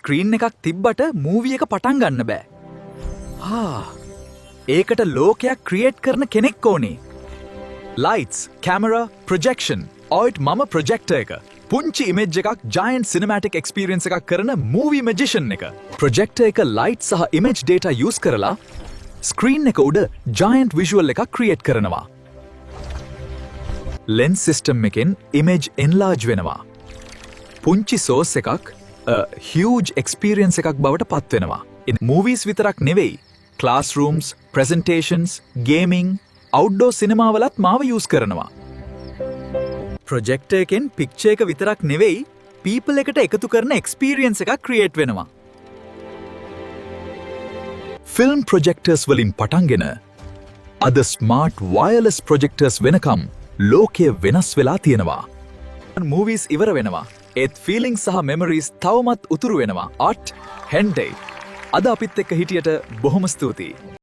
Screen එකක් තිබ්බට movie එක පටන් ගන්න බෑ. ඒකට ලෝකයක් ක්‍රියේට් කරන කෙනෙක් ඕනේ. Lights, camera, projection. ඔයිට් මම ප්‍රොජෙක්ටර් එක. පුංචි ඉමේජ් එකක් ජයන්ට් සිනමැටික් එක්ස්පීරියන්ස් එකක් කරන මූවී මැජිෂන් එක. ප්‍රොජෙක්ටර් එක ලයිට් සහ ඉමේජ් ඩේටා යූස් කරලා ස්ක්‍රීන් එක උඩ ජයන්ට් විෂුවල් එකක් ක්‍රියේට් කරනවා. ලෙන්ස් සිස්ටම් එකෙන් ඉමේජ් එන්ලාර්ජ් වෙනවා. පුංචි සෝස් එකක් හියුජ් එක්ස්පීරියන්ස් එකක් බවට පත් වෙනවා. මූවීස් විතරක් නෙවෙයි, ක්ලාස්රූම්ස්, ප්‍රසන්ටේෂන්ස්, ගේමිං, අවුට්ඩෝර් සිනමාවලත් මාව යූස් කරනවා. ප්‍රොජෙක්ටර් එකෙන් පික්චර් එක විතරක් නෙවෙයි, පීපල් එකට එකතු කරන එක්ස්පීරියන්ස් එකක් ක්‍රියේට් වෙනවා. ෆිල්ම් ප්‍රොජෙක්ටර්ස් වලින් පටන්ගෙන අද ස්මාර්ට් වයර්ලස් ප්‍රොජෙක්ටර්ස් වෙනකම් ලෝකය වෙනස් වෙලා තියෙනවා. මූවීස් ඉවර වෙනවා. ඒත් ෆීලිංග් සහ මෙමරීස් තවමත් උතුරු වෙනවා. අට් හෙන්ඩේ. අද අපිත් එක්ක හිටියට බොහොම ස්තුතියි.